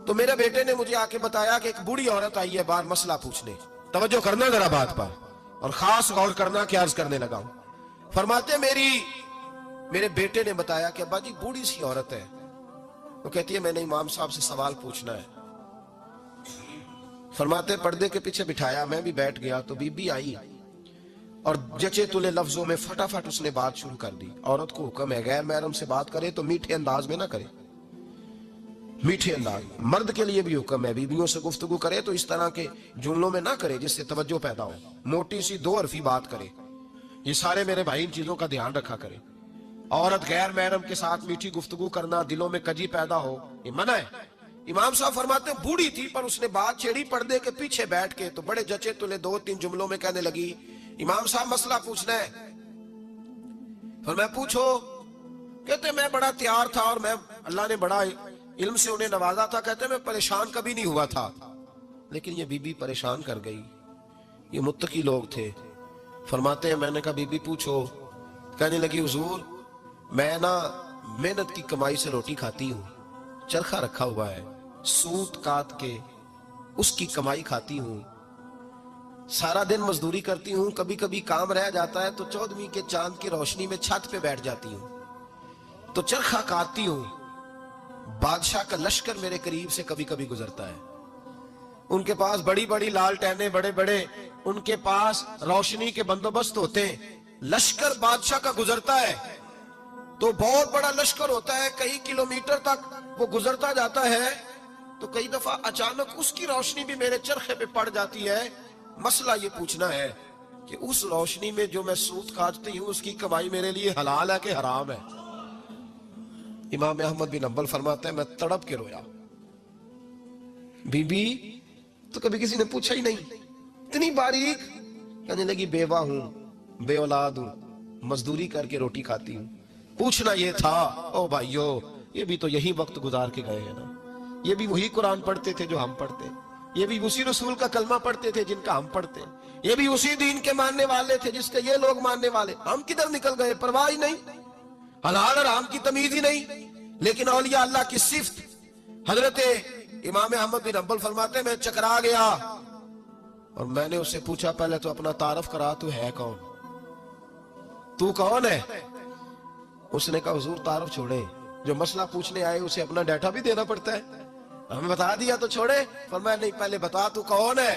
تو میرے بیٹے نے مجھے آ کے بتایا کہ ایک بوڑھی عورت آئی ہے باہر مسئلہ پوچھنے. توجہ کرنا ذرا بات پر اور خاص غور کرنا کہ عرض کرنے لگا ہوں. فرماتے میرے بیٹے نے بتایا کہ ابا جی بوڑھی سی عورت ہے. وہ کہتی ہے میں نے امام صاحب سے سوال پوچھنا ہے. فرماتے پردے کے پیچھے بٹھایا, میں بھی بیٹھ گیا تو بی بی آئی اور جچے تلے لفظوں میں فٹافٹ اس نے بات شروع کر دی. عورت کو حکم ہے غیر محرم سے بات کرے تو میٹھے انداز میں نہ کرے, میٹھے انداز. مرد کے لیے بھی حکم ہے بیویوں سے گفتگو کرے تو اس طرح کے جملوں میں نہ کرے جس سے توجہ پیدا ہو, موٹی سی دو حرفی بات کرے. یہ سارے میرے بھائی ان چیزوں کا دھیان رکھا کرے. عورت غیر محرم کے ساتھ میٹھی گفتگو کرنا, دلوں میں کجی پیدا ہو, یہ منع ہے. امام صاحب فرماتے ہیں بوڑھی تھی پر اس نے بات چھیڑی پردے کے پیچھے بیٹھ کے, تو بڑے جچے تلے 2-3 جملوں میں کہنے لگی امام صاحب مسئلہ پوچھنا ہے. فرمایا پوچھو. کہتے میں بڑا تیار تھا اور میں اللہ نے بڑا علم سے انہیں نوازا تھا. کہتے میں پریشان کبھی نہیں ہوا تھا, لیکن یہ بی بی پریشان کر گئی. یہ متقی لوگ تھے. فرماتے ہیں میں نے کہا بی بی پوچھو. کہنے لگی حضور میں نا محنت کی کمائی سے روٹی کھاتی ہوں, چرخہ رکھا ہوا ہے, سوت کاٹ کے اس کی کمائی کھاتی ہوں, سارا دن مزدوری کرتی ہوں, کبھی کبھی کام رہ جاتا ہے تو 14ویں کے چاند کی روشنی میں چھت پہ بیٹھ جاتی ہوں تو چرخہ کاٹتی ہوں. بادشاہ کا لشکر میرے قریب سے کبھی کبھی گزرتا ہے, ان کے پاس بڑی بڑی لالٹینیں, بڑے بڑے ان کے پاس روشنی کے بندوبست ہوتے ہیں. لشکر بادشاہ کا گزرتا ہے تو بہت بڑا لشکر ہوتا ہے, کئی کلومیٹر تک وہ گزرتا جاتا ہے, تو کئی دفعہ اچانک اس کی روشنی بھی میرے چرخے پہ پڑ جاتی ہے. مسئلہ یہ پوچھنا ہے کہ اس روشنی میں جو میں سوت کاٹتی ہوں اس کی کمائی میرے لیے حلال ہے کہ حرام ہے؟ امام احمد بن حنبل فرماتے ہیں میں تڑپ کے رویا. بی بی تو کبھی کسی نے پوچھا ہی نہیں, اتنی باریک. کہنے لگی بیوہ ہوں, بے اولاد ہوں, مزدوری کر کے روٹی کھاتی ہوں. پوچھنا یہ تھا. او بھائیو یہ بھی تو یہی وقت گزار کے گئے ہیں نا, یہ بھی وہی قرآن پڑھتے تھے جو ہم پڑھتے, یہ بھی اسی رسول کا کلمہ پڑھتے تھے جن کا ہم پڑھتے, یہ بھی اسی دین کے ماننے والے تھے جس کے یہ لوگ ماننے والے. ہم کدھر نکل گئے؟ پرواہ ہی نہیں, حلال حرام کی تمیز ہی نہیں. لیکن اولیاء اللہ کی صفت. حضرت امام احمد بن حنبل فرماتے ہیں میں چکرا گیا اور میں نے اس سے پوچھا پہلے تو اپنا تعارف کرا, تو ہے کون, تو کون ہے؟ اس نے کہا حضور تعارف چھوڑے, جو مسئلہ پوچھنے آئے اسے اپنا ڈیٹا بھی دینا پڑتا ہے, ہمیں بتا دیا تو چھوڑے. فرمایا نہیں پہلے بتا تو کون ہے.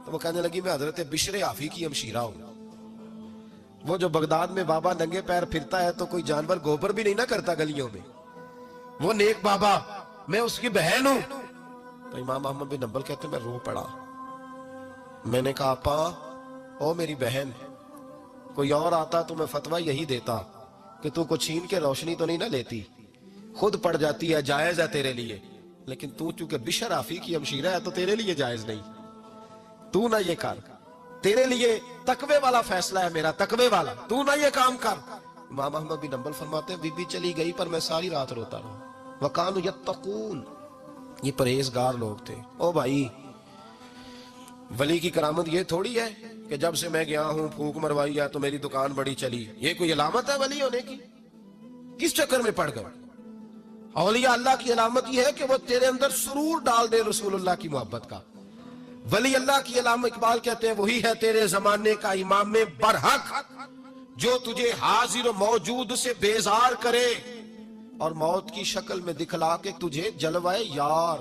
تو وہ کہنے لگی میں حضرت بشر حافی کی ہمشیرہ ہوں. وہ جو بغداد میں بابا ننگے پیر پھرتا ہے تو کوئی جانور گوبر بھی نہیں نہ کرتا گلیوں میں, وہ نیک بابا, میں اس کی بہن ہوں. تو امام احمد بن حنبل کہتے ہیں میں رو پڑا. میں نے کہا آپا او میری بہن, کوئی اور آتا تو میں فتویٰ یہی دیتا کہ تو کو چھین کے روشنی تو نہیں نہ لیتی, خود پڑ جاتی ہے, جائز ہے تیرے لیے. لیکن تو چونکہ بشر حافی کی ہمشیرہ ہے تو تیرے لیے جائز نہیں, تو نہ یہ کر, تیرے لیے تقوی والا فیصلہ ہے میرا, تقوی والا, تو نہ یہ کام کر. امام احمد بن حنبل فرماتے ہیں بی بی چلی گئی پر میں ساری رات روتا رہا. وَقَانُوا يَتَّقُونَ, یہ پرہیزگار لوگ تھے. او بھائی ولی کی کرامت یہ تھوڑی ہے کہ جب سے میں گیا ہوں پھونک مروائی ہے تو میری دکان بڑی چلی, یہ کوئی علامت ہے ولی ہونے کی؟ کس چکر میں پڑ گئے؟ اولیاء اللہ کی علامت یہ ہے کہ وہ تیرے اندر سرور ڈال دے رسول اللہ کی محبت کا. ولی اللہ کی علامت اقبال کہتے ہیں وہی ہے تیرے زمانے کا امام برحق جو تجھے حاضر و موجود سے بیزار کرے اور موت کی شکل میں دکھلا کے تجھے جلوائے یار.